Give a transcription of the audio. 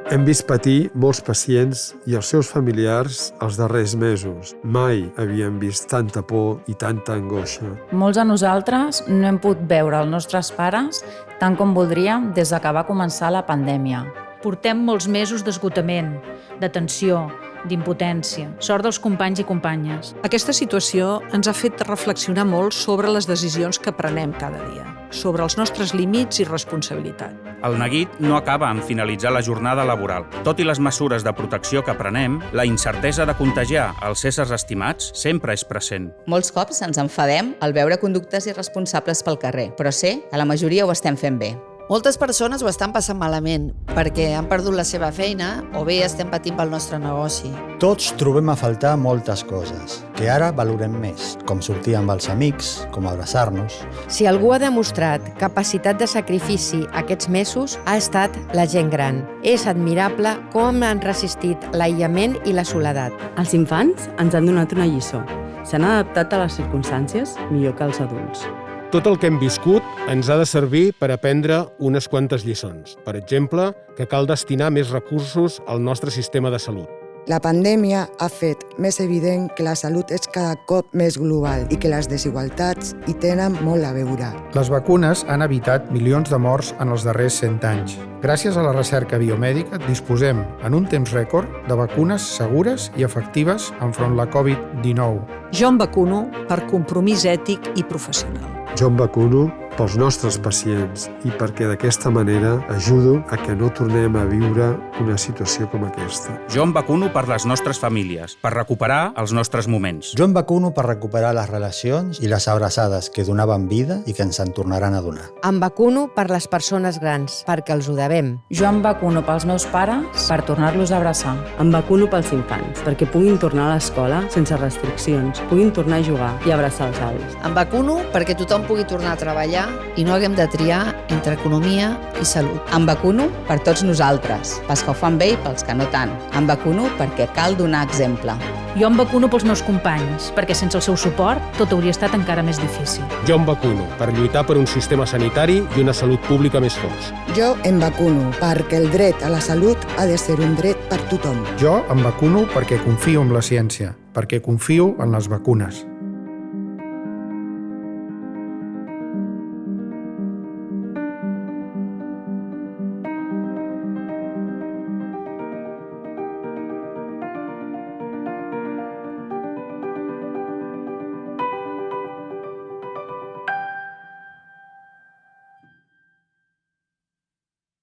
Hem vist patir molts pacients i els seus familiars els darrers mesos. Mai havíem vist tanta por i tanta angoixa. Molts de nosaltres no hem pogut veure els nostres pares tant com voldríem des que va començar la pandèmia. Portem molts mesos d'esgotament, de tensió, d'impotència, sort dels companys i companyes. Aquesta situació ens ha fet reflexionar molt sobre les decisions que prenem cada dia, sobre els nostres límits i responsabilitat. El neguit no acaba en finalitzar la jornada laboral. Tot i les mesures de protecció que prenem, la incertesa de contagiar els éssers estimats sempre és present. Molts cops ens enfadem al veure conductes irresponsables pel carrer, però sé que la majoria ho estem fent bé. Moltes persones ho estan passant malament perquè han perdut la seva feina o bé estem patint pel nostre negoci. Tots trobem a faltar moltes coses, que ara valorem més, com sortir amb els amics, com abraçar-nos. Si algú ha demostrat capacitat de sacrifici aquests mesos, ha estat la gent gran. És admirable com han resistit l'aïllament i la soledat. Els infants ens han donat una lliçó. S'han adaptat a les circumstàncies millor que els adults. Tot el que hem viscut ens ha de servir per aprendre unes quantes lliçons. Per exemple, que cal destinar més recursos al nostre sistema de salut. La pandèmia ha fet més evident que la salut és cada cop més global i que les desigualtats hi tenen molt a veure. Les vacunes han evitat milions de morts en els darrers 100 anys. Gràcies a la recerca biomèdica disposem, en un temps rècord, de vacunes segures i efectives enfront la Covid-19. Jo em vacuno per compromís ètic i professional. Jo em vacuno pels nostres pacients i perquè d'aquesta manera ajudo a que no tornem a viure una situació com aquesta. Jo em vacuno per les nostres famílies, per recuperar els nostres moments. Jo em vacuno per recuperar les relacions i les abraçades que donaven vida i que ens en tornaran a donar. Em vacuno per les persones grans, perquè els ho devem. Jo em vacuno pels meus pares per tornar-los a abraçar. Em vacuno pels infants, perquè puguin tornar a l'escola sense restriccions, puguin tornar a jugar i abraçar els avis. Em vacuno perquè tothom pugui tornar a treballar i no haguem de triar entre economia i salut. Em vacuno per tots nosaltres, pels que ho fan bé i pels que no tant. Em vacuno perquè cal donar exemple. Jo em vacuno pels meus companys, perquè sense el seu suport tot hauria estat encara més difícil. Jo em vacuno per lluitar per un sistema sanitari i una salut pública més forts. Jo em vacuno perquè el dret a la salut ha de ser un dret per tothom. Jo em vacuno perquè confio en la ciència, perquè confio en les vacunes.